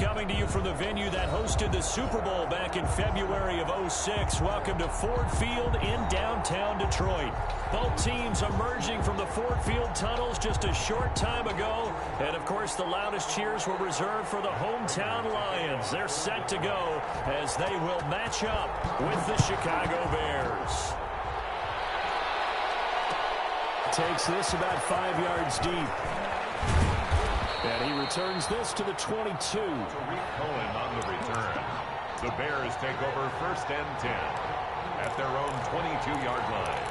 coming to you from the venue that hosted the Super Bowl back in February of '06. Welcome to Ford Field in downtown Detroit. Both teams emerging from the Ford Field tunnels just a short time ago. And, of course, the loudest cheers were reserved for the hometown Lions. They're set to go as they will match up with the Chicago Bears. Takes this about 5 yards deep. And he returns this to the 22. Tariq Cohen on the return. The Bears take over 1st and 10 at their own 22-yard line.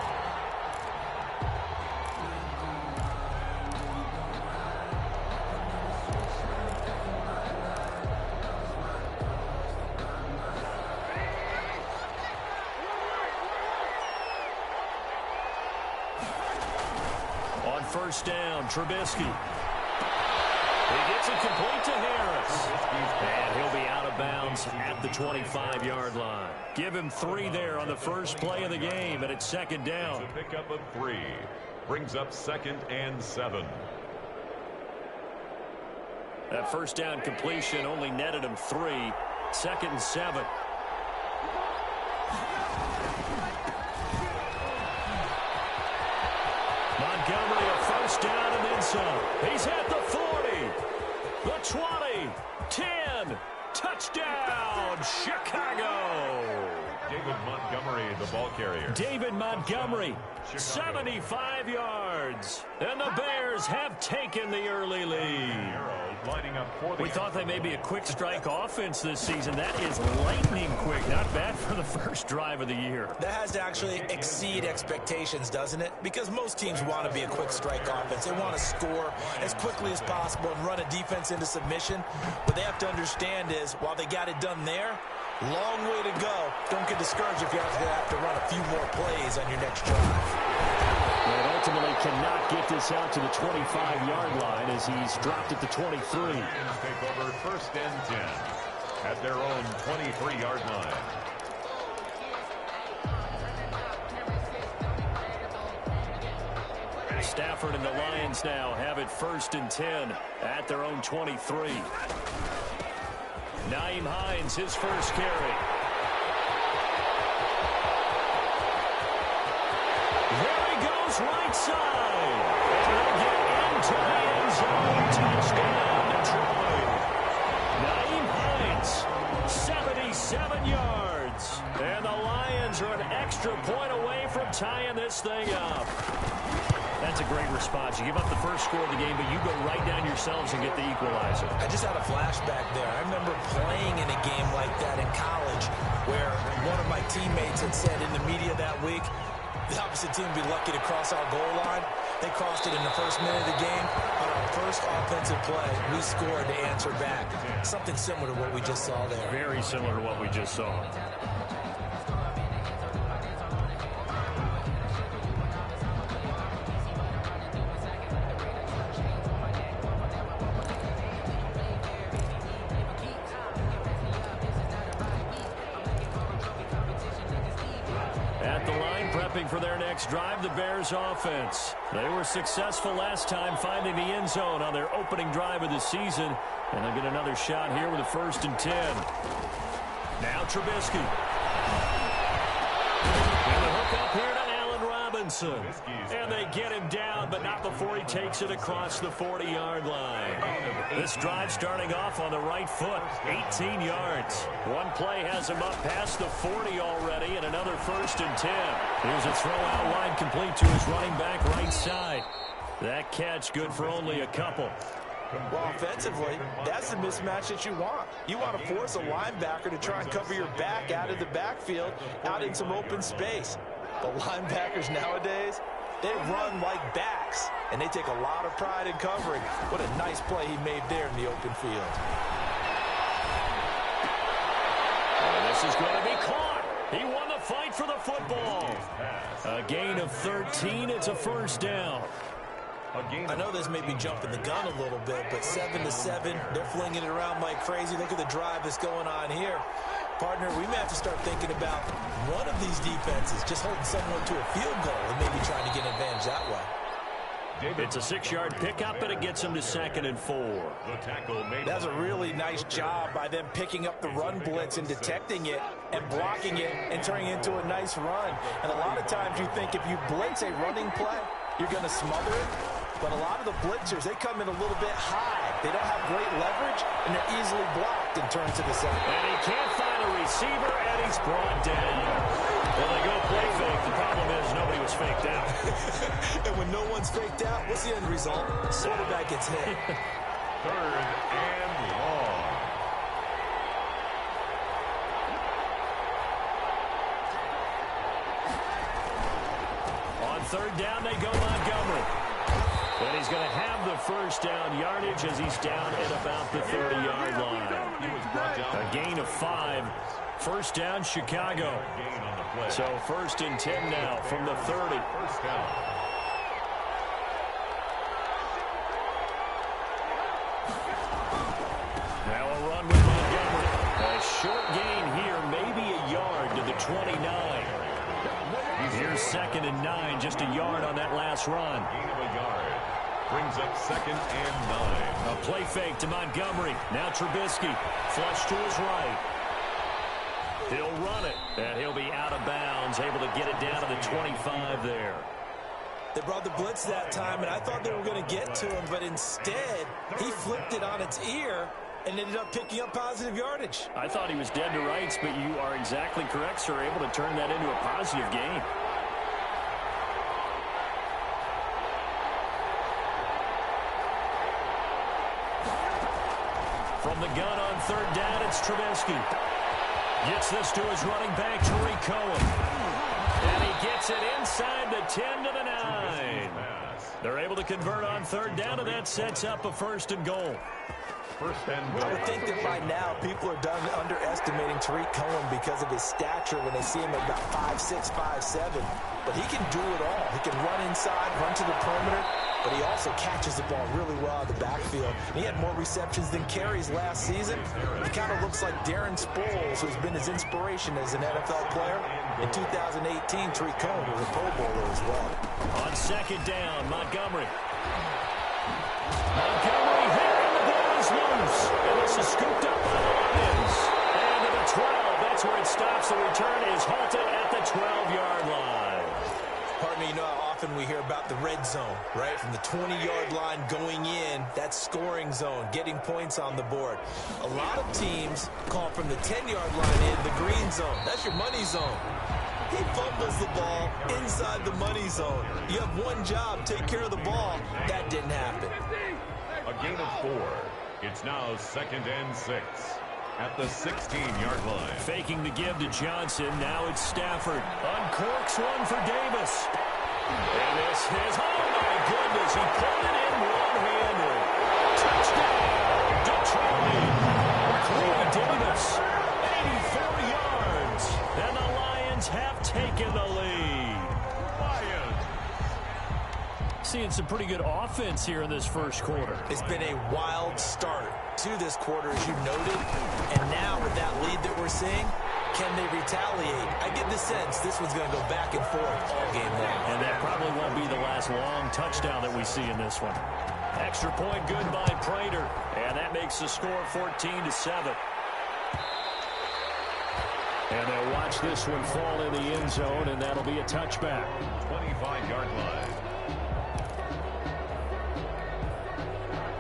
On 1st down, Trubisky. He gets it complete to Harris. And he'll be out of bounds at the 25-yard line. Give him 3 there on the first play of the game, and it's 2nd down. It's a pickup of 3. Brings up 2nd and 7. That 1st down completion only netted him 3. 2nd and 7. Montgomery, a 1st down and then some. He's at the 40, the 20, 10, touchdown, Chicago. David Montgomery, the ball carrier. David Montgomery, 75 yards. And the Bears have taken the early lead. Lining up for the we thought they may be a quick strike offense this season. That is lightning quick. Not bad for the first drive of the year. That has to actually exceed expectations, doesn't it? Because most teams want to be a quick strike offense. They want to score as quickly as possible and run a defense into submission. What they have to understand is, while they got it done there, long way to go. Don't get discouraged if you're going to have to run a few more plays on your next drive. And ultimately cannot get this out to the 25-yard line as he's dropped at the 23. Take over 1st and 10 at their own 23-yard line. Stafford and the Lions now have it 1st and 10 at their own 23. Nyheim Hines, his first carry. There he goes, right side. And he'll get into the end zone. Touchdown, Detroit. Nyheim Hines, 77 yards. And the Lions are an extra point away from tying this thing up. That's a great response. You give up the first score of the game, but you go right down yourselves and get the equalizer. I just had a flashback there. I remember playing in a game like that in college where one of my teammates had said in the media that week, the opposite team would be lucky to cross our goal line. They crossed it in the first minute of the game. On our first offensive play, we scored to answer back. Something similar to what we just saw there. Very similar to what we just saw. For their next drive, the Bears offense. They were successful last time finding the end zone on their opening drive of the season. And they'll get another shot here with a 1st and 10. Now Trubisky. And the hook up here to Allen Robinson. And they get him down, but not before he takes it across the 40-yard line. This drive starting off on the right foot, 18 yards. One play has him up past the 40 already, and another 1st and 10. Here's a throw out wide complete to his running back right side. That catch good for only a couple. Well, offensively, that's the mismatch that you want. You want to force a linebacker to try and cover your back out of the backfield, out in some open space. But linebackers nowadays, they run like backs, and they take a lot of pride in covering. What a nice play he made there in the open field. And this is going to be caught. He won the fight for the football. A gain of 13. It's a 1st down. I know this may be jumping the gun a little bit, but 7-7, they're flinging it around like crazy. Look at the drive that's going on here. Partner, we may have to start thinking about one of these defenses just holding someone to a field goal and maybe trying to get an advantage that way. It's a 6-yard pickup, and it gets him to 2nd and 4. The tackle made. That's a really nice job by them picking up the run blitz and detecting it and blocking it and turning it into a nice run. And a lot of times you think if you blitz a running play, you're going to smother it. But a lot of the blitzers, they come in a little bit high. They don't have great leverage, and they're easily blocked and turned to the center. And he can't find a receiver, and he's brought down. Well, they go play fake. The problem is nobody was faked out. And when no one's faked out, what's the end result? Quarterback gets hit. 3rd and long. On 3rd down, they go Montgomery. And he's going to have the first down yardage as he's down at about the 30-yard line. A gain of 5. First down, Chicago. So 1st and 10 now from the 30. First down. Now a run with Montgomery. A short gain here, maybe a yard to the 29. Here's 2nd and 9, just a yard on that last run. Gain of a yard. Brings up 2nd and 9. A play fake to Montgomery. Now Trubisky. Flush to his right. He'll run it, and he'll be out of bounds, able to get it down to the 25 there. They brought the blitz that time, and I thought they were going to get to him, but instead, he flipped it on its ear and ended up picking up positive yardage. I thought he was dead to rights, but you are exactly correct, sir, able to turn that into a positive gain. From the gun on 3rd down, it's Trubisky. Gets this to his running back, Tariq Cohen. And he gets it inside the 10 to the 9. They're able to convert on 3rd down, and that sets up a 1st and goal. First and goal. I would think that by now people are done underestimating Tariq Cohen because of his stature when they see him at about 5'6", 5'7". But he can do it all. He can run inside, run to the perimeter, but he also catches the ball really well out of the backfield. He had more receptions than carries last season. He kind of looks like Darren Sproles, who's been his inspiration as an NFL player. In 2018, Tariq Cohen was a Pro Bowler as well. On 2nd down, Montgomery. Montgomery here, and the ball is loose. And this is scooped up by the Lions. And to the 12, that's where it stops. The return is halted at the 12-yard line. Pardon me, you know how often we hear about the red zone, right? From the 20-yard line going in, that's scoring zone, getting points on the board. A lot of teams call from the 10-yard line in the green zone. That's your money zone. He fumbles the ball inside the money zone. You have one job, take care of the ball. That didn't happen. A gain of 4. It's now 2nd and 6. At the 16-yard line. Faking the give to Johnson. Now it's Stafford. Uncorks one for Davis. And this is, oh my goodness, he pulled it in one-handed. Touchdown, Detroit. Corey Davis, 84 yards. And the Lions have taken the lead. Lions. Seeing some pretty good offense here in this first quarter. It's been a wild start to this quarter, as you noted. And now with that lead that we're seeing, can they retaliate? I get the sense this one's going to go back and forth all game long. And that probably won't be the last long touchdown that we see in this one. Extra point good by Prater. And that makes the score 14-7. And they'll watch this one fall in the end zone, and that'll be a touchback. 25-yard line.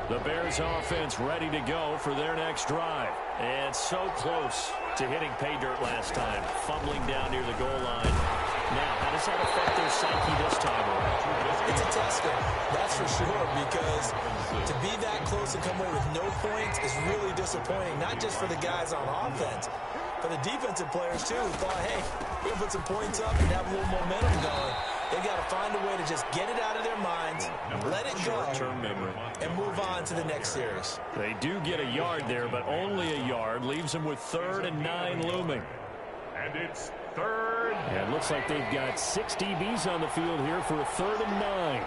The Bears offense ready to go for their next drive. And so close to hitting pay dirt last time. Fumbling down near the goal line. Now, how does that affect their psyche this time around? It's a tester, that's for sure, because to be that close and come away with no points is really disappointing, not just for the guys on offense, but the defensive players, too, who thought, hey, we're going to put some points up and have a little momentum going. They've got to find a way to just get it out of their minds, let it go, and move on to the next series. They do get a yard there, but only a yard. Leaves them with 3rd and 9 looming. And it's 3rd. And it looks like they've got 6 DBs on the field here for a 3rd and 9.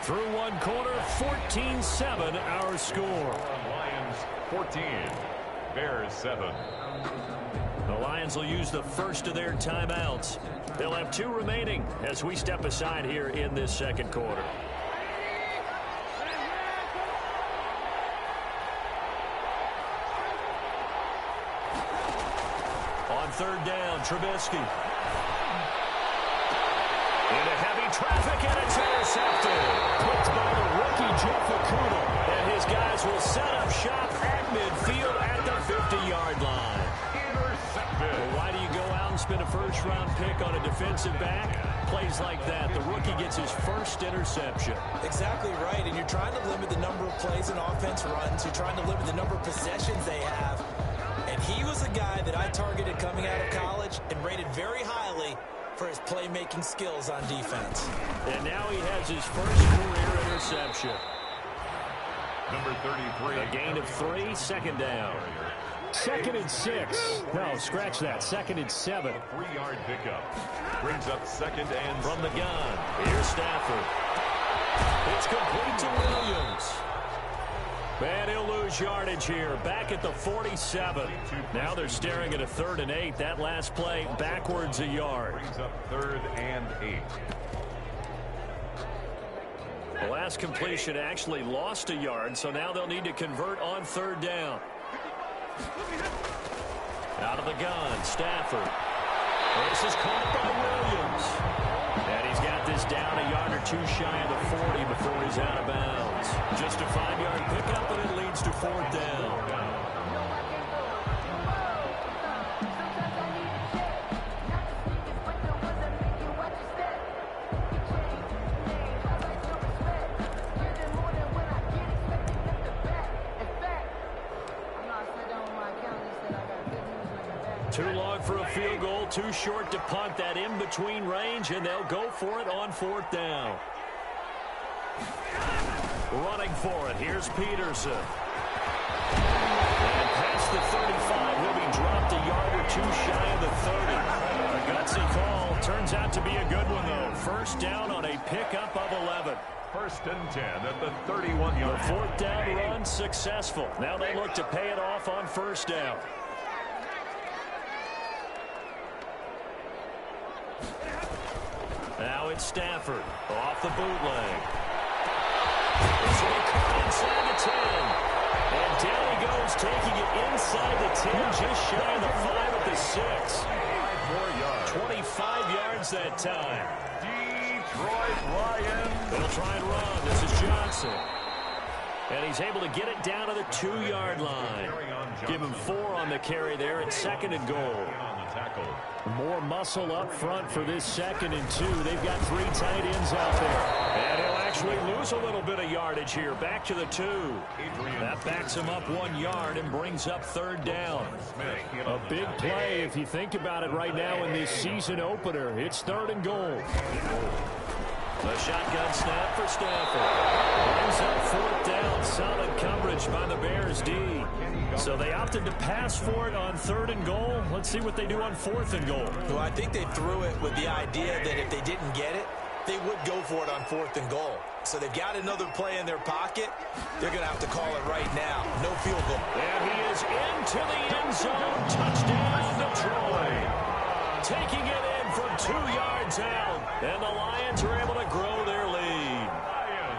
Through one quarter, 14-7 our score. Lions 14, Bears 7. The Lions will use the first of their timeouts. They'll have 2 remaining as we step aside here in this second quarter. On third down, Trubisky. Into heavy traffic, and it's intercepted. Picked by the rookie, Jeff Okuda. And his guys will set up shop at midfield at the 50-yard line. Well, why do you go out and spend a first-round pick on a defensive back? Plays like that, the rookie gets his first interception. Exactly right, and you're trying to limit the number of plays an offense runs. You're trying to limit the number of possessions they have. And he was a guy that I targeted coming out of college and rated very highly for his playmaking skills on defense. And now he has his first career interception. Number 33. A gain of 3, second down. 2nd and 6. No, scratch that. 2nd and 7. 3-yard pickup. Brings up 2nd and from the gun. Here's Stafford. It's complete to Williams. And he'll lose yardage here. Back at the 47. Now they're staring at a 3rd and 8. That last play backwards a yard. Brings up 3rd and 8. The last completion actually lost a yard, so now they'll need to convert on 3rd down. Out of the gun, Stafford. This is caught by Williams. And he's got this down a yard or 2 shy of the 40 before he's out of bounds. Just a 5-yard pickup, and it leads to 4th down. Too long for a field goal, too short to punt. That in-between range, and they'll go for it on 4th down. Running for it, here's Peterson. And past the 35, will be dropped a yard or 2 shy of the 30. A gutsy call, turns out to be a good one, though. 1st down on a pickup of 11. 1st and 10 at the 31-yard. The 4th down run successful. Now they look to pay it off on 1st down. Now it's Stafford off the bootleg. This will be caught inside the 10. And down he goes, taking it inside the 10, just shy of the 5 at the 6. 25 yards that time. Detroit Lions. They'll try and run. This is Johnson. And he's able to get it down to the 2-yard line. Give him 4 on the carry there at 2nd and goal. More muscle up front for this 2nd and 2. They've got 3 tight ends out there. And he'll actually lose a little bit of yardage here. Back to the 2. That backs him up 1 yard and brings up 3rd down. A big play if you think about it right now in this season opener. It's 3rd and goal. The shotgun snap for Stafford. Brings up 4th down. Solid coverage by the Bears D. So they opted to pass for it on 3rd and goal. Let's see what they do on 4th and goal. Well, I think they threw it with the idea that if they didn't get it, they would go for it on 4th and goal. So they've got another play in their pocket. They're going to have to call it right now. No field goal. And he is into the end zone. Touchdown, Detroit. Taking it in from 2 yards out. And the Lions are able to grow their lead.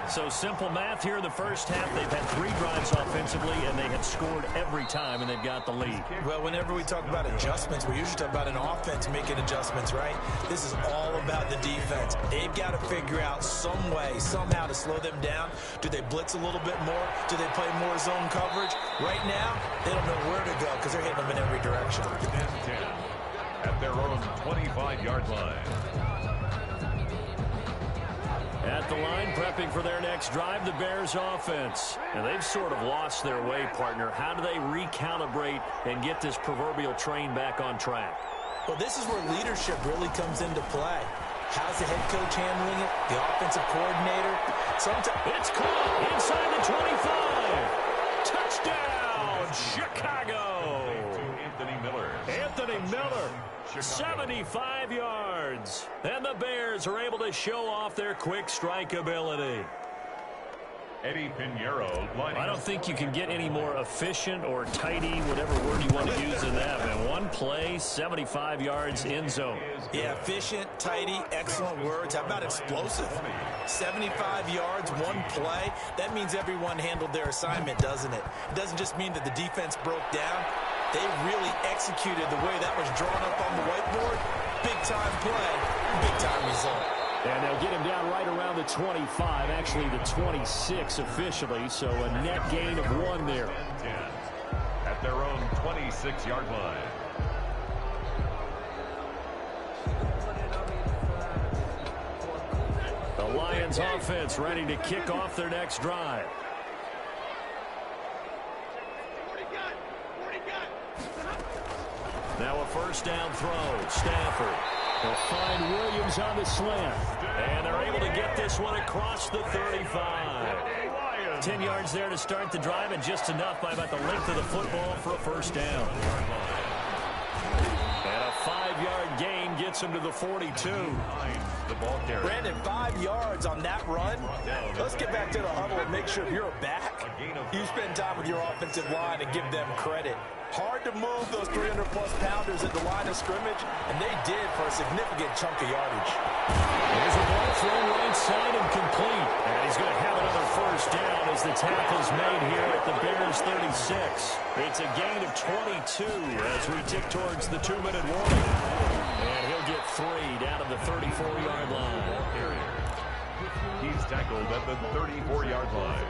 So simple math here in the first half. They've had 3 drives offensively, and they have scored every time, and they've got the lead. Well, whenever we talk about adjustments, we usually talk about an offense making adjustments, right? This is all about the defense. They've got to figure out some way, somehow to slow them down. Do they blitz a little bit more? Do they play more zone coverage? Right now, they don't know where to go because they're hitting them in every direction. 10 at their own 25-yard line. At the line, prepping for their next drive, the Bears offense. And they've sort of lost their way, partner. How do they recalibrate and get this proverbial train back on track? Well, this is where leadership really comes into play. How's the head coach handling it? The offensive coordinator? It's caught inside the 25. Touchdown, Chicago. Anthony Miller. Anthony Miller. 75 yards. And the Bears are able to show off their quick strike ability. Eddie Pinheiro lining I don't think you can get any more efficient or tidy, whatever word you want to use in that, man. One play, 75 yards in zone. Yeah, efficient, tidy, excellent words. How about explosive? 75 yards, one play. That means everyone handled their assignment, doesn't it? It doesn't just mean that the defense broke down. They really executed the way that was drawn up on the whiteboard. Big-time play, big-time result. And they'll get him down right around the 25, actually the 26 officially, so a net gain of 1 there. 10 at their own 26-yard line. The Lions offense ready to kick off their next drive. Now a first down throw. Stafford will find Williams on the slant. And they're able to get this one across the 35. 10 yards there to start the drive, and just enough by about the length of the football for a first down. And a 5-yard gain gets him to the 42. The ball carrier. Brandon, 5 yards on that run. Let's get back to the huddle and make sure you're back. You spend time with your offensive line and give them credit. Hard to move those 300-plus pounders at the line of scrimmage, and they did for a significant chunk of yardage. There's a ball thrown right side and complete. And he's going to have another first down as the tackle's made here at the Bears 36. It's a gain of 22 as we tick towards the 2-minute warning. And he'll get 3 down to the 34-yard line. He's tackled at the 34-yard line.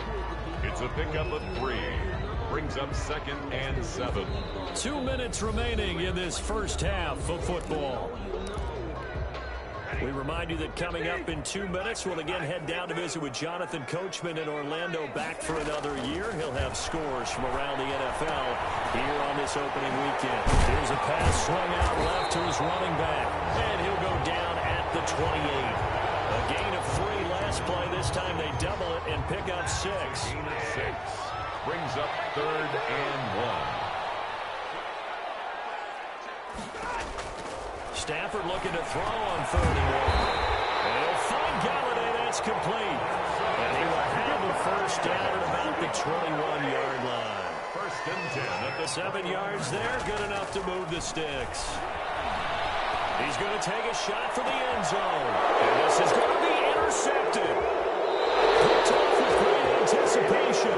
It's a pickup of 3. Brings up 2nd and 7. 2 minutes remaining in this first half of football. We remind you that coming up in 2 minutes, we'll again head down to visit with Jonathan Coachman in Orlando, back for another year. He'll have scores from around the NFL here on this opening weekend. Here's a pass swung out left to his running back, and he'll go down at the 28. A gain of 3 last play. This time they double it and pick up 6. Gain of 6. Brings up 3rd and 1. Stafford looking to throw on 3rd and 1. And he'll find Galladay. That's complete. And he will have a first down at about the 21-yard line. 1st and 10 at the 7 yards there. Good enough to move the sticks. He's going to take a shot for the end zone. And this is going to be intercepted. Picked off with great anticipation.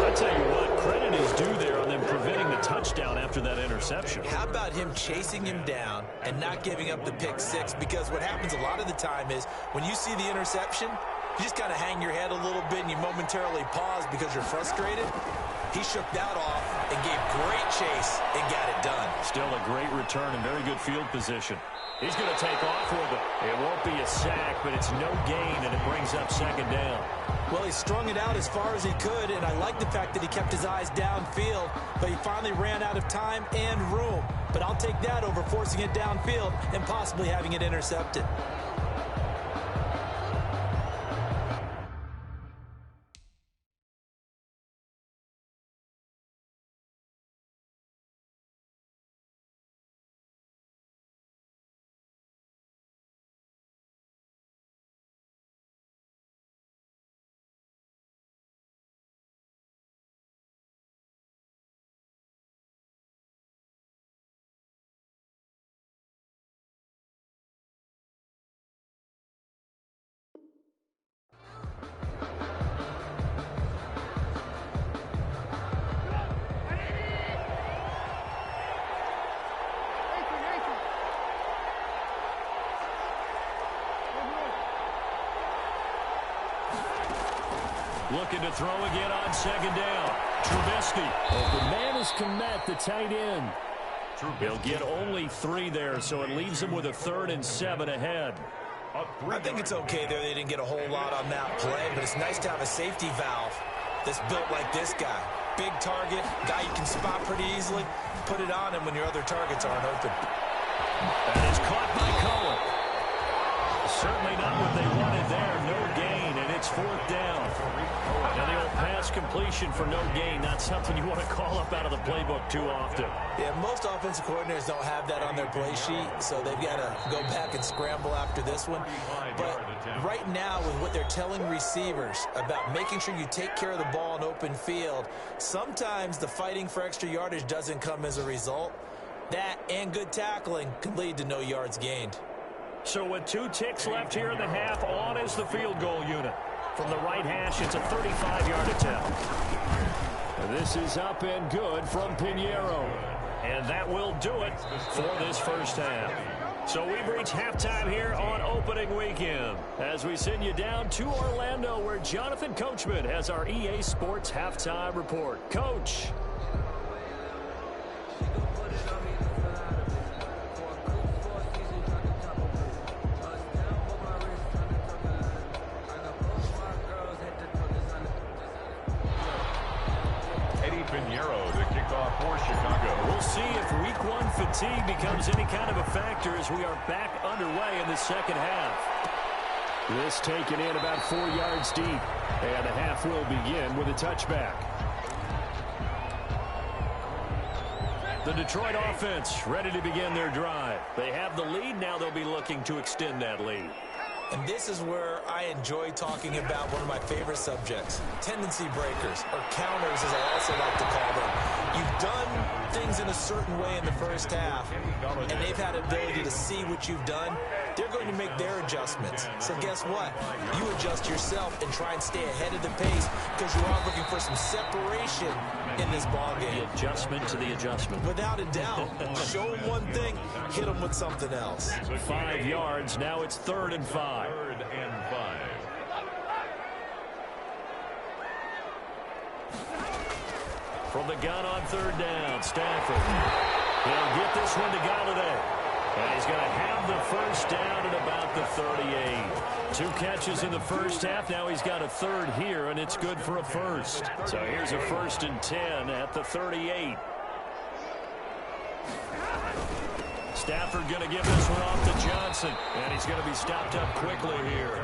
I'll tell you what, credit is due there on them preventing the touchdown after that interception. How about him chasing him down and not giving up the pick 6? Because what happens a lot of the time is when you see the interception, you just kind of hang your head a little bit and you momentarily pause because you're frustrated. He shook that off and gave great chase and got it done. Still a great return and very good field position. He's going to take off with it. It won't be a sack, but it's no gain, and it brings up 2nd down. Well, he strung it out as far as he could, and I like the fact that he kept his eyes downfield, but he finally ran out of time and room. But I'll take that over forcing it downfield and possibly having it intercepted. Looking to throw again on 2nd down. Trubisky. Open man is Komet, the tight end. He'll get only 3 there, so it leaves him with a 3rd and 7 ahead. I think it's okay there. They didn't get a whole lot on that play, but it's nice to have a safety valve that's built like this guy. Big target, guy you can spot pretty easily. Put it on him when your other targets aren't open. That is caught by Cohen. Certainly not what they wanted there. No gain, and it's 4th down. And the old pass last completion for no gain. Not something you want to call up out of the playbook too often. Yeah, most offensive coordinators don't have that on their play sheet, so they've got to go back and scramble after this one. But right now, with what they're telling receivers about making sure you take care of the ball in open field, sometimes the fighting for extra yardage doesn't come as a result. That and good tackling can lead to no yards gained. So with 2 ticks left here in the half, on is the field goal unit. From the right hash, it's a 35-yard attempt. This is up and good from Pinheiro. And that will do it for this first half. So we've reached halftime here on opening weekend as we send you down to Orlando, where Jonathan Coachman has our EA Sports halftime report. Coach. Pinheiro to kick off for Chicago. We'll see if week 1 fatigue becomes any kind of a factor as we are back underway in the second half. This taken in about 4 yards deep, and the half will begin with a touchback. The Detroit offense ready to begin their drive. They have the lead. Now they'll be looking to extend that lead. And this is where I enjoy talking about one of my favorite subjects, tendency breakers, or counters as I also like to call them. You've done things in a certain way in the first half, and they've had the ability to see what you've done. They're going to make their adjustments. So guess what? You adjust yourself and try and stay ahead of the pace because you are looking for some separation in this ballgame. The adjustment to the adjustment. Without a doubt. Show them one thing, hit them with something else. 5 yards. Now it's 3rd and 5. 3rd and 5. From the gun on 3rd down, Stafford. He'll get this one to Galladay. And he's going to have the first down at about the 38. 2 catches in the first half. Now he's got a 3rd here, and it's good for a first. So here's a 1st and 10 at the 38. Stafford going to give this one off to Johnson. And he's going to be stopped up quickly here.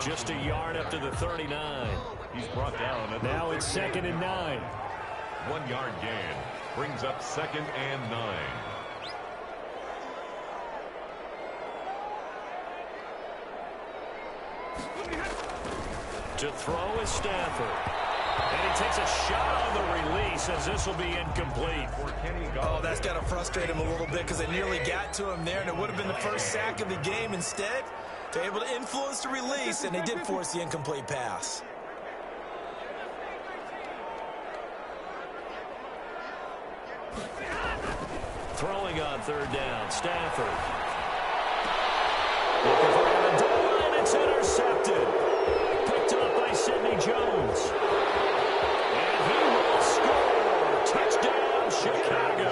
Just a yard up to the 39. He's brought down. Now it's 2nd and 9. 1 yard gain. Brings up 2nd and 9. To throw is Stafford. And he takes a shot on the release as this will be incomplete. Oh, that's got to frustrate him a little bit because they nearly got to him there, and it would have been the first sack of the game. Instead, they're able to influence the release, and they did force the incomplete pass. Throwing on 3rd down, Stafford. Looking for Amendola, and it's intercepted. Picked up by Sidney Jones. And he will score. Touchdown, Chicago.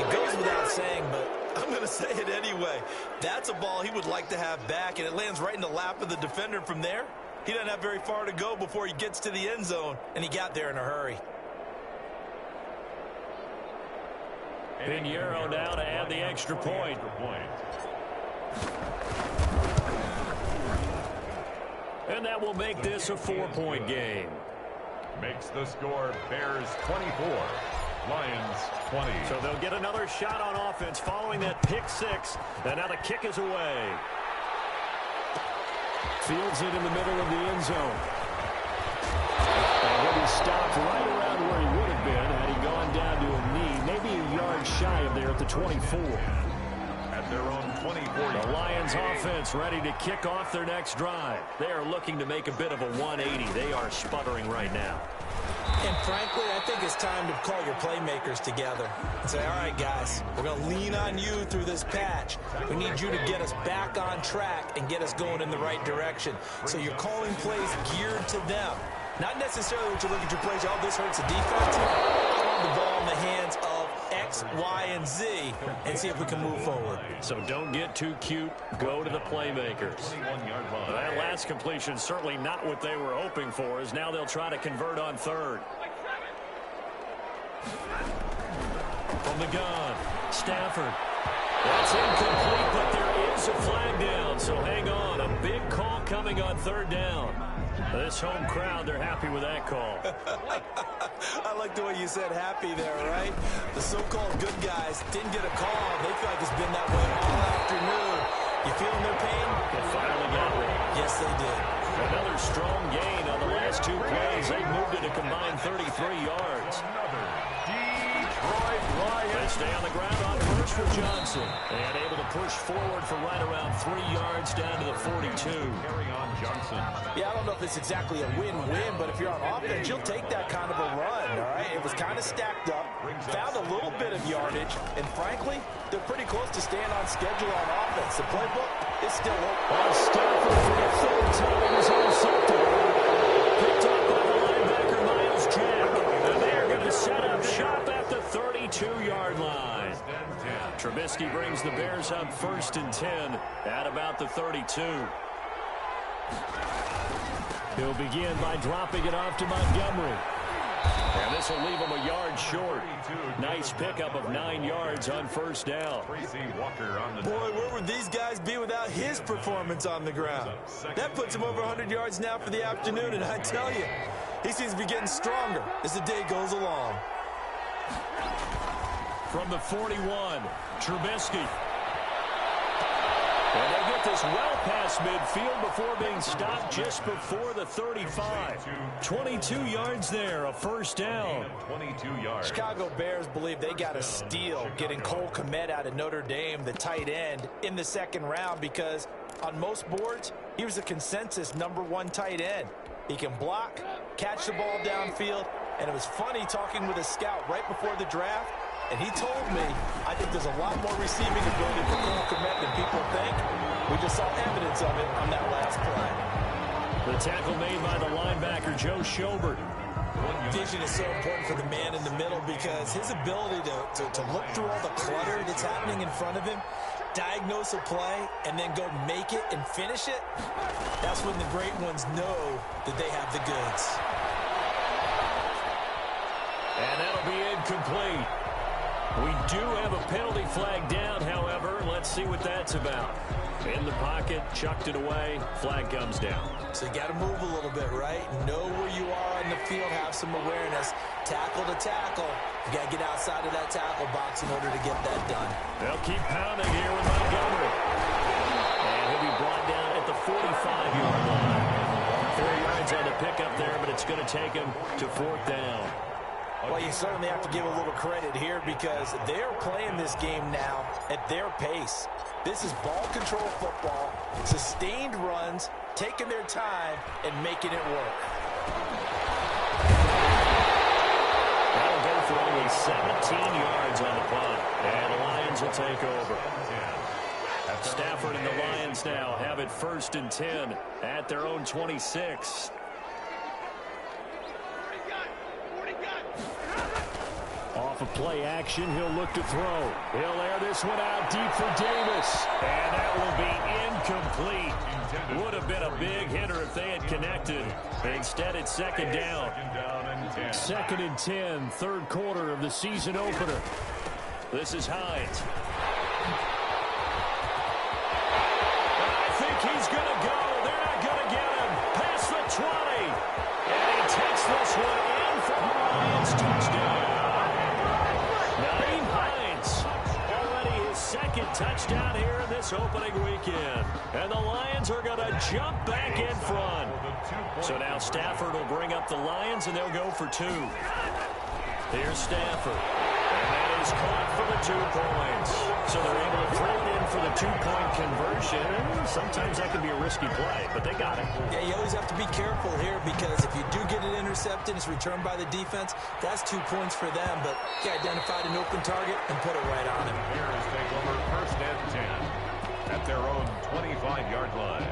It goes without saying, but I'm going to say it anyway. That's a ball he would like to have back, and it lands right in the lap of the defender from there. He doesn't have very far to go before he gets to the end zone, and he got there in a hurry. Pinheiro now to add the extra point. And that will make this a 4-point game. Makes the score Bears 24, Lions 20. So they'll get another shot on offense following that pick 6. And now the kick is away. Fields it in the middle of the end zone. And he'll be stopped right around where he would have been had he gone down to a knee. Maybe a yard shy of there at the 24. At their own 24. The Lions offense ready to kick off their next drive. They are looking to make a bit of a 180. They are sputtering right now. And frankly, I think it's time to call your playmakers together and say, all right, guys, we're going to lean on you through this patch. We need you to get us back on track and get us going in the right direction. So you're calling plays geared to them. Not necessarily what you look at your plays, oh, this hurts the defense. I want the ball in the hands of X, Y, and Z and see if we can move forward. So don't get too cute. Go to the playmakers. 21-yard line. That last completion certainly not what they were hoping for, as now they'll try to convert on 3rd. From the gun, Stafford. That's incomplete, but there is a flag down, so hang on. A big call coming on third down. This home crowd, they're happy with that call. I like the way you said happy there, right? The so-called good guys didn't get a call. They feel like it's been that way all afternoon. You feeling their pain? They finally got one. Yes, they did. Another strong gain on the last 2 plays. They moved it a combined 33 yards. They stay on the ground on first for Johnson. And able to push forward for right around 3 yards down to the 42. Carry on Johnson. Yeah, I don't know if it's exactly a win-win, but if you're on offense, you'll take that kind of a run, all right? It was kind of stacked up, found a little bit of yardage, and frankly, they're pretty close to staying on schedule on offense. The playbook is still open. Stafford for the third time is intercepted. Picked up by the linebacker, Miles Jack. And they're going to set up shop at the 32-yard line. Trubisky brings the Bears up 1st and 10 at about the 32. He'll begin by dropping it off to Montgomery. And this will leave him a yard short. Nice pickup of 9 yards on first down. Boy, where would these guys be without his performance on the ground? That puts him over 100 yards now for the afternoon, and I tell you, he seems to be getting stronger as the day goes along. From the 41, Trubisky. And they get this well past midfield before being stopped just before the 35. 22 yards there, a first down. 22 yards. Chicago Bears believe they got a steal getting Cole Kmet out of Notre Dame, the tight end, in the second round because on most boards, he was a consensus #1 tight end. He can block, catch the ball downfield, and it was funny talking with a scout right before the draft. And he told me, I think there's a lot more receiving ability for Cole Kmet than people think. We just saw evidence of it on that last play. The tackle made by the linebacker, Joe Schobert. Vision is so important for the man in the middle because his ability to look through all the clutter that's happening in front of him, diagnose a play, and then go make it and finish it, that's when the great ones know that they have the goods. And that'll be incomplete. We do have a penalty flag down, however. Let's see what that's about. In the pocket, chucked it away, flag comes down. So you got to move a little bit, right? Know where you are on the field, have some awareness. Tackle to tackle. You got to get outside of that tackle box in order to get that done. They'll keep pounding here with Montgomery. And he'll be brought down at the 45-yard line. 4 yards on the pickup there, but it's going to take him to 4th down. Well, you certainly have to give a little credit here because they're playing this game now at their pace. This is ball control football, sustained runs, taking their time, and making it work. That'll go for only 17 yards on the punt, and the Lions will take over. Stafford and the Lions now have it 1st and 10 at their own 26. Off of play action, he'll look to throw. He'll air this one out deep for Davis. And that will be incomplete. Would have been a big hitter if they had connected. Instead, it's 2nd down. 2nd and 10, 3rd quarter of the season opener. This is Hines. I think he's going to go. They're not going to get him. Past the 20. And he takes this one in for the Lions touchdown. Second touchdown here in this opening weekend. And the Lions are going to jump back in front. So now Stafford will bring up the Lions, and they'll go for 2. Here's Stafford. And that is caught for the 2 points. So they're able to throw it in for the 2-point conversion. Sometimes that can be a risky play, but they got it. Yeah, you always have to be careful here because if you do get it intercepted, it's returned by the defense, that's 2 points for them. But he identified an open target and put it right on him. Bears take over 1st and 10 at their own 25-yard line.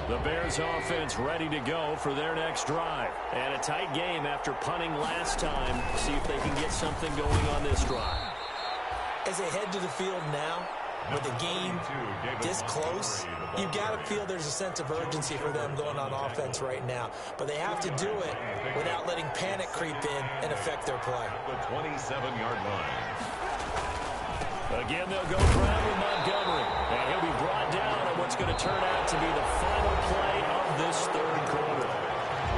The Bears offense ready to go for their next drive. And a tight game after punting last time. See if they can get something going on this drive. As they head to the field now, with the game this close, you've got to feel there's a sense of urgency for them going on offense right now. But they have to do it without letting panic creep in and affect their play. The 27-yard line. Again, they'll go ground with Montgomery. And he'll be brought down on what's going to turn out to be the final play of this third quarter.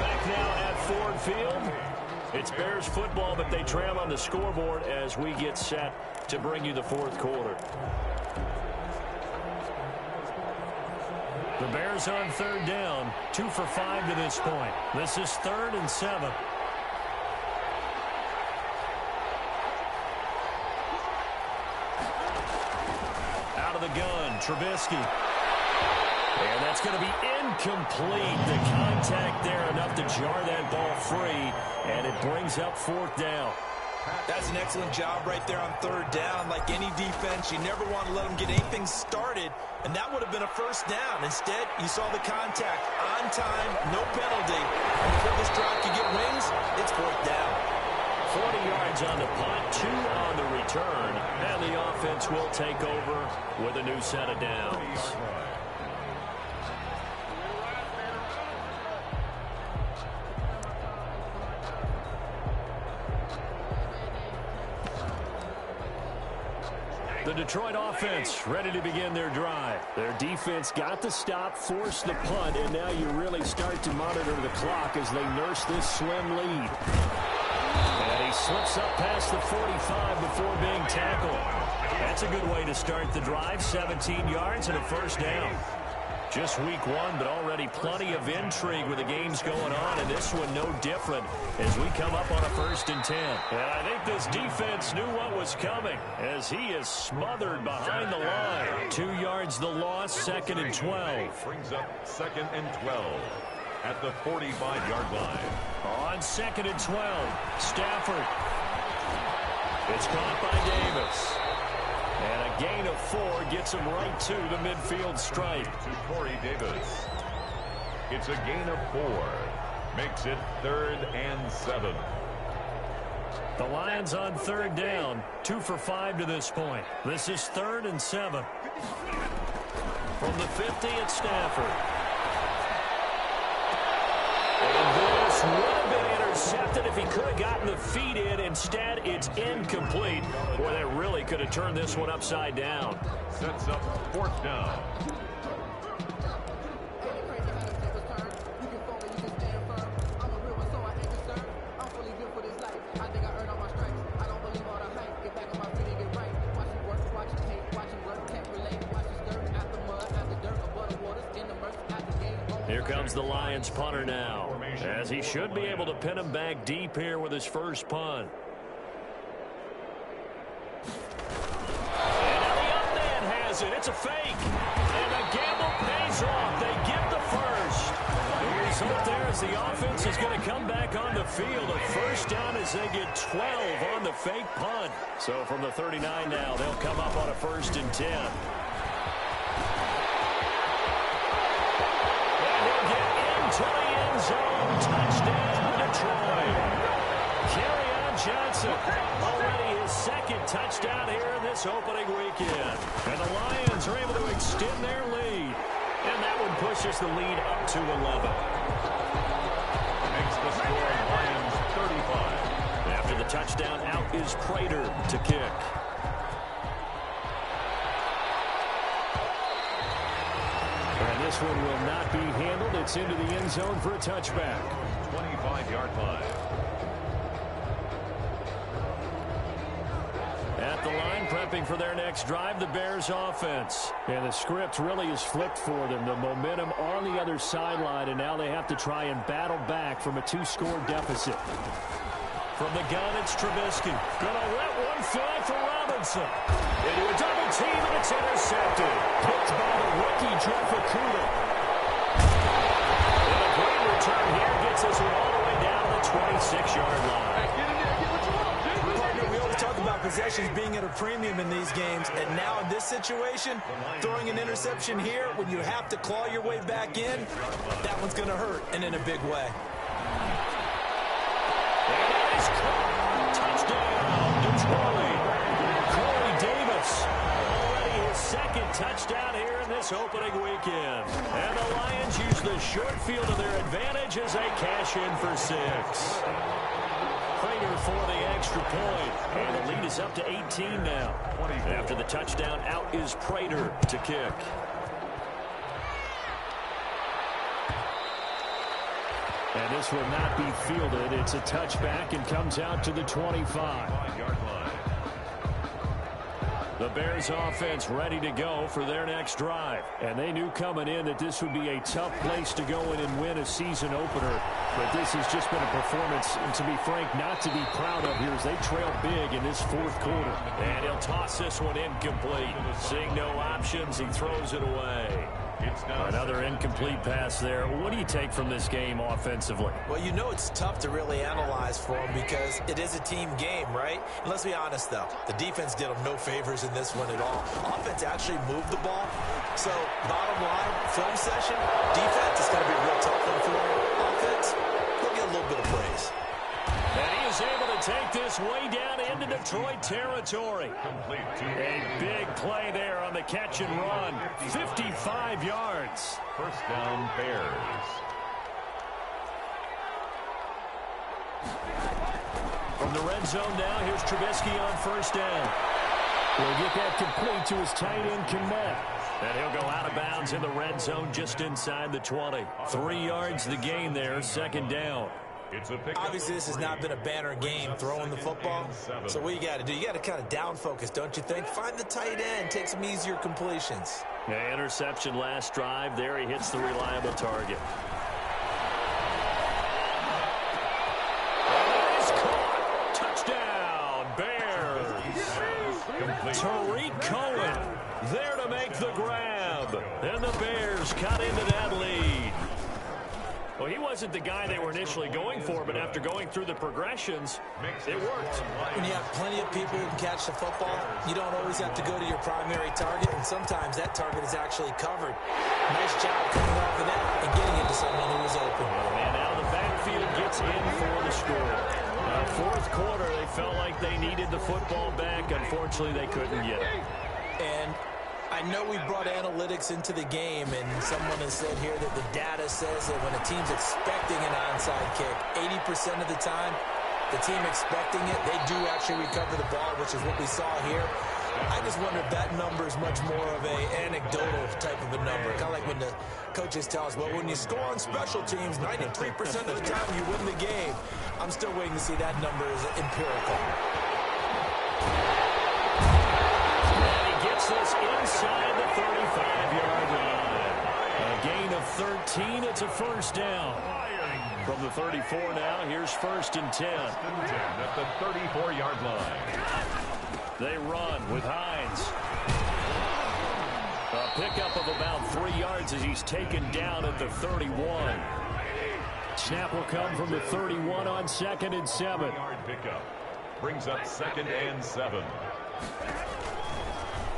Back now at Ford Field. It's Bears football, but they trail on the scoreboard as we get set to bring you the fourth quarter. The Bears on third down, 2 for 5 to this point. This is 3rd and 7. Out of the gun, Trubisky. And that's going to be incomplete. The contact there enough to jar that ball free, and it brings up 4th down. That's an excellent job right there on 3rd down. Like any defense, you never want to let them get anything started, and that would have been a 1st down. Instead, you saw the contact on time, no penalty. And before this drive could get wings, it's 4th down. 40 yards on the punt, 2 on the return, and the offense will take over with a new set of downs. The Detroit offense ready to begin their drive. Their defense got the stop, forced the punt, and now you really start to monitor the clock as they nurse this slim lead. And he slips up past the 45 before being tackled. That's a good way to start the drive, 17 yards and a 1st down. Just week 1, but already plenty of intrigue with the games going on, and this one no different as we come up on a 1st and 10. And I think this defense knew what was coming as he is smothered behind the line. 2 yards the loss, 2nd and 12. Brings up 2nd and 12 at the 45-yard line. On 2nd and 12, Stafford. It's caught by Davis. And a gain of 4 gets him right to the midfield stripe. To Corey Davis. It's a gain of 4. Makes it 3rd and 7. The Lions on 3rd down, 2 for 5 to this point. This is 3rd and 7. From the 50, it's Stafford. And this would have been intercepted if he could have gotten the feet in. Instead, it's incomplete. Boy, that really could have turned this one upside down. Sets up 4th down. Here comes the Lions punter now, as he should be able to pin him back deep here with his first punt. And now the up man has it. It's a fake. And the gamble pays off. They get the first. The result there is the offense is going to come back on the field. A 1st down as they get 12 on the fake punt. So from the 39 now, they'll come up on a 1st and 10. To the end zone, touchdown, Detroit. Kerryon Johnson, already his 2nd touchdown here in this opening weekend. And the Lions are able to extend their lead. And that one pushes the lead up to 11. Makes the score Lions 35. After the touchdown, out is Prater to kick. And this one will not be handled. It's into the end zone for a touchback. 25-yard line. At the line, prepping for their next drive, the Bears offense. And the script really is flipped for them. The momentum on the other sideline, and now they have to try and battle back from a 2-score deficit. From the gun, it's Trubisky. Gonna let one fly for Robinson. Into a double team, and it's intercepted. Picked by the rookie, Jeff Okudah. And a great return here gets us all the way down to the 26-yard line. Partner, we always talk about possessions being at a premium in these games, and now in this situation, throwing an interception here when you have to claw your way back in, that one's going to hurt, and in a big way. Touchdown, Detroit. Corey Davis, already his 2nd touchdown here in this opening weekend. And the Lions use the short field to their advantage as they cash in for 6. Prater for the extra point. And the lead is up to 18 now. After the touchdown, out is Prater to kick. And this will not be fielded. It's a touchback and comes out to the 25-yard line. The Bears offense ready to go for their next drive. And they knew coming in that this would be a tough place to go in and win a season opener. But this has just been a performance, and to be frank, not to be proud of here as they trail big in this fourth quarter. And he'll toss this one incomplete. Seeing no options, he throws it away. Another incomplete pass there. What do you take from this game offensively? Well, you know it's tough to really analyze for them because it is a team game, right? And let's be honest, though. The defense did them no favors in this one at all. Offense actually moved the ball. So, bottom line, film session, defense is going to be a real tough one for them. Offense, they'll get a little bit of praise. And he is able to take this way down into Detroit territory. A big play there on the catch and run. 55 yards. First down, Bears. From the red zone now, here's Trubisky on first down. He'll get that complete to his tight end, Kmet. And he'll go out of bounds in the red zone just inside the 20. 3 yards the gain there, second down. Obviously, this has not been a banner game throwing the football. So what you got to do, you got to kind of down focus, don't you think? Find the tight end, take some easier completions. Yeah, interception last drive. There he hits the reliable target. And it is caught. Touchdown, Bears. Tariq Cohen there to make the grab. And the Bears cut into that lead. Well, he wasn't the guy they were initially going for, but after going through the progressions, it worked. When you have plenty of people who can catch the football, you don't always have to go to your primary target, and sometimes that target is actually covered. Nice job coming off of that and getting it to someone who was open. And now the backfield gets in for the score. Fourth quarter, they felt like they needed the football back. Unfortunately, they couldn't get it. And I know we brought analytics into the game, and someone has said here that the data says that when a team's expecting an onside kick, 80% of the time, the team expecting it, they do actually recover the ball, which is what we saw here. I just wonder if that number is much more of an anecdotal type of a number. Kind of like when the coaches tell us, well, when you score on special teams, 93% of the time you win the game. I'm still waiting to see that number as empirical. Gets this inside the 35-yard line. A gain of 13. It's a first down. From the 34 now, here's first and 10. At the 34-yard line. They run with Hines. A pickup of about 3 yards as he's taken down at the 31. Snap will come from the 31 on second and 7. Pickup brings up second and 7.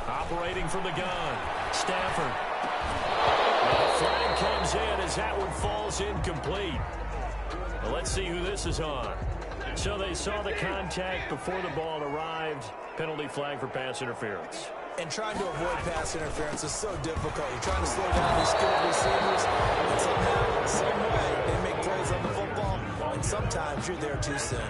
Operating from the gun, Stafford. The flag comes in as that one falls incomplete. Well, let's see who this is on. So they saw the contact before the ball arrived. Penalty flag for pass interference. And trying to avoid pass interference is so difficult. You're trying to slow down these skilled receivers, and somehow, same way, they make plays on the football, and sometimes you're there too soon.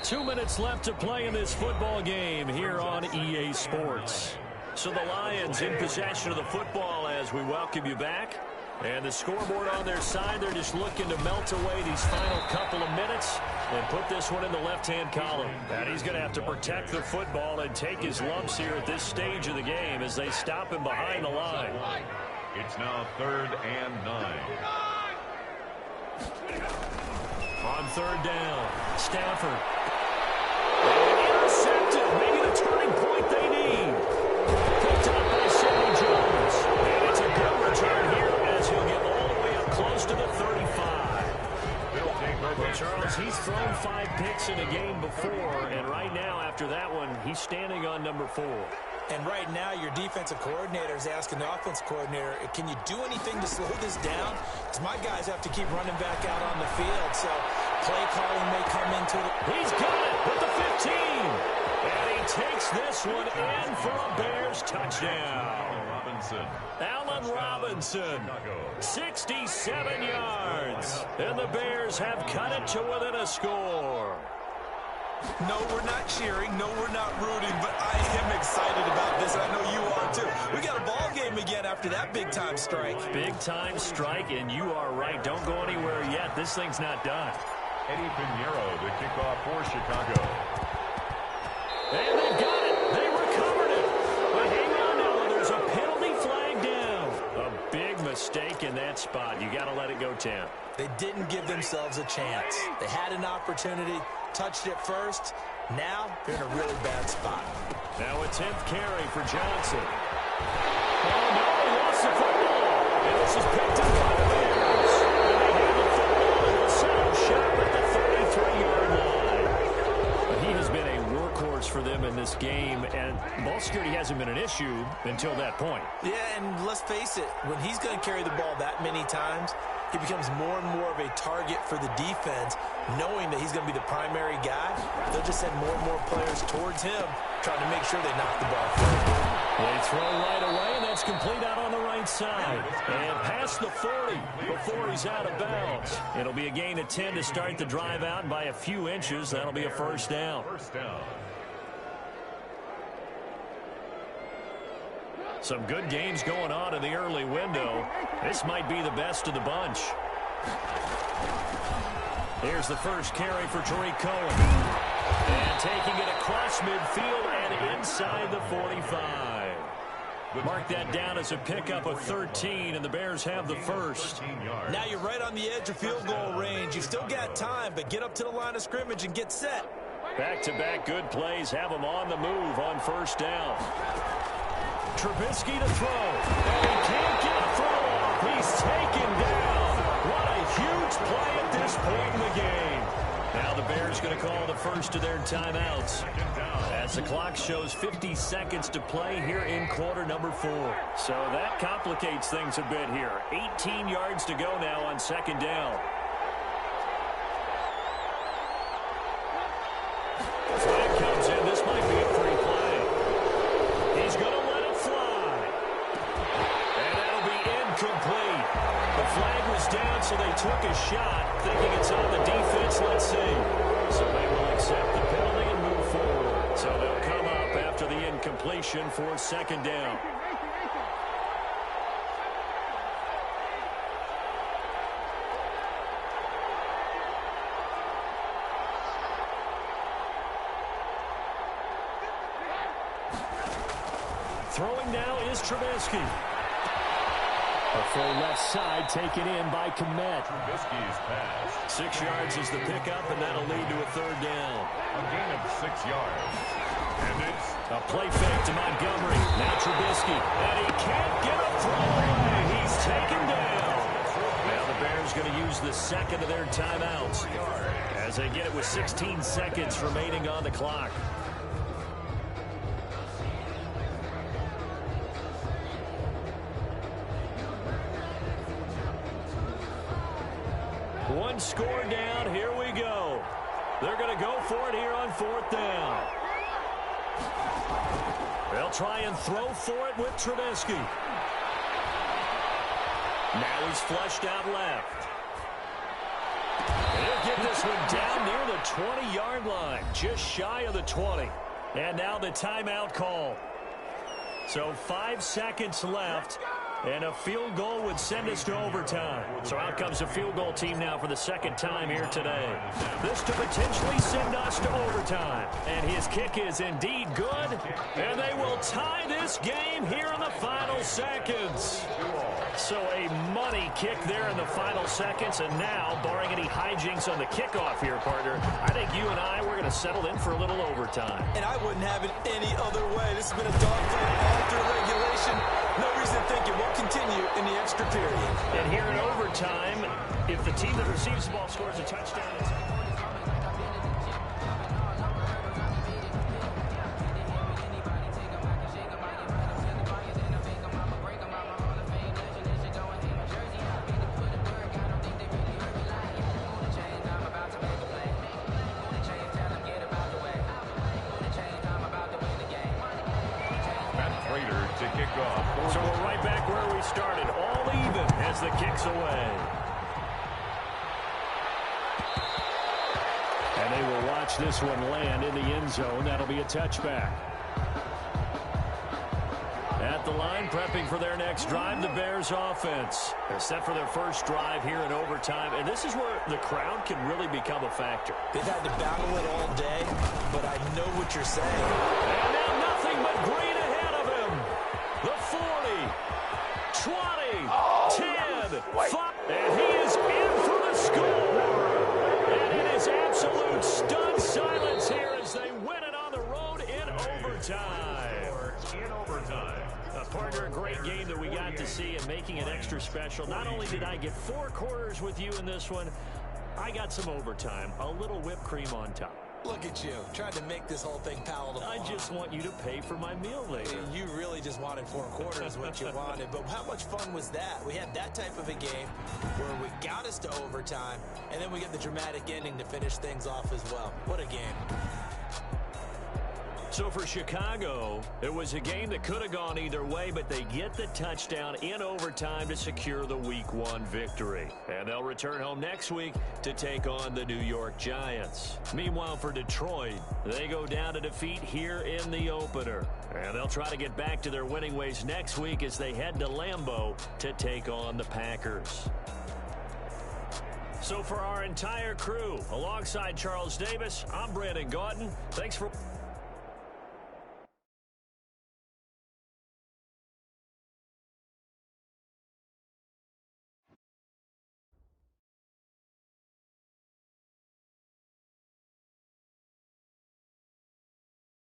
2 minutes left to play in this football game here on EA Sports. So the Lions in possession of the football as we welcome you back. And the scoreboard on their side, they're just looking to melt away these final couple of minutes and put this one in the left-hand column. And he's going to have to protect the football and take his lumps here at this stage of the game as they stop him behind the line. It's now 3rd and 9. On third down, Stafford. Intercepted, maybe the turning point they need. Picked up by Sidney Jones. And it's a good return here as he'll get all the way up close to the 35. Well, Charles, he's thrown 5 picks in a game before, and right now, after that one, he's standing on number 4. And right now, your defensive coordinator is asking the offensive coordinator, can you do anything to slow this down? Because my guys have to keep running back out on the field, so play calling may come into it. He's got it with the 15. And he takes this one in for a Bears touchdown. Allen Robinson, 67 yards. And the Bears have cut it to within a score. No, we're not cheering. No, we're not rooting. But I am excited about this, and I know you are too. We got a ball game again after that big-time strike. Big-time strike, and you are right. Don't go anywhere yet. This thing's not done. Eddie Pinheiro, the kickoff for Chicago. And they got it. They recovered it. But hang on now. There's a penalty flag down. A big mistake in that spot. You got to let it go, Tam. They didn't give themselves a chance. They had an opportunity, touched it first. Now they're in a really bad spot. Now a 10th carry for Johnson. Oh, no, he lost the football. And this is picked up by the Bears. And they have the football and will set up shop at the 33-yard line. But he has been a workhorse for them in this game, and ball security hasn't been an issue until that point. Yeah, and let's face it, when he's going to carry the ball that many times, he becomes more and more of a target for the defense, knowing that he's going to be the primary guy. They'll just send more and more players towards him, trying to make sure they knock the ball free. They throw right away, and that's complete out on the right side. And past the 40 before he's out of bounds. It'll be a gain of 10 to start the drive out by a few inches. That'll be a first down. Some good games going on in the early window. This might be the best of the bunch. Here's the first carry for Tariq Cohen. And taking it across midfield and inside the 45. Mark that down as a pickup of 13, and the Bears have the first. Now you're right on the edge of field goal range. You've still got time, but get up to the line of scrimmage and get set. Back-to-back good plays have them on the move on first down. Trubisky to throw, and he can't get a throw off. He's taken down. What a huge play at this point in the game. Now the Bears going to call the first of their timeouts as the clock shows 50 seconds to play here in quarter number 4. So that complicates things a bit here. 18 yards to go now on second down. Flag comes in. This might be a free play. He's going to let it fly. And that'll be incomplete. The flag was down, so they took a shot, thinking it's on the defense. Let's see. So they will accept the penalty and move forward. So they'll come up after the incompletion for second down. Throwing now is Trubisky. A full left side taken in by Kmet. Trubisky's pass. 6 yards is the pickup, and that'll lead to a third down. A gain of 6 yards. And it's a play fake to Montgomery. Now Trubisky. And he can't get a throw away. He's taken down. Now the Bears going to use the second of their timeouts as they get it with 16 seconds remaining on the clock. One score down. Here we go. They're going to go for it here on fourth down. They'll try and throw for it with Trubisky. Now he's flushed out left. He'll get this one down near the 20-yard line, just shy of the 20. And now the timeout call. So 5 seconds left. And a field goal would send us to overtime. So out comes the field goal team now for the second time here today. This to potentially send us to overtime. And his kick is indeed good. And they will tie this game here in the final seconds. So a money kick there in the final seconds. And now, barring any hijinks on the kickoff here, partner, I think you and I, we're going to settle in for a little overtime. And I wouldn't have it any other way. This has been a dogfight all through regulation. No reason to think it won't continue in the extra period. And here in overtime, if the team that receives the ball scores a touchdown, to kick off. So we're right the kicks away. And they will watch this one land in the end zone. That'll be a touchback. At the line, prepping for their next drive, the Bears offense. They're set for their first drive here in overtime, and this is where the crowd can really become a factor. They've had to battle it all day, but I know what you're saying. And now nothing but green ahead of him. The 40, 20, 10, 5, and he is in for the score. And it is absolute stunned silence here as they win it on the road in overtime. Partner, a great game that we got to see, and making it extra special. Not only did I get 4 quarters with you in this one, I got some overtime, a little whipped cream on top. Look at you, trying to make this whole thing palatable. I just want you to pay for my meal later. You really just wanted 4 quarters, what you wanted. But how much fun was that? We had that type of a game where we got us to overtime, and then we get the dramatic ending to finish things off as well. What a game. So for Chicago, it was a game that could have gone either way, but they get the touchdown in overtime to secure the Week 1 victory. And they'll return home next week to take on the New York Giants. Meanwhile, for Detroit, they go down to defeat here in the opener. And they'll try to get back to their winning ways next week as they head to Lambeau to take on the Packers. So for our entire crew, alongside Charles Davis, I'm Brandon Gaudin. Thanks for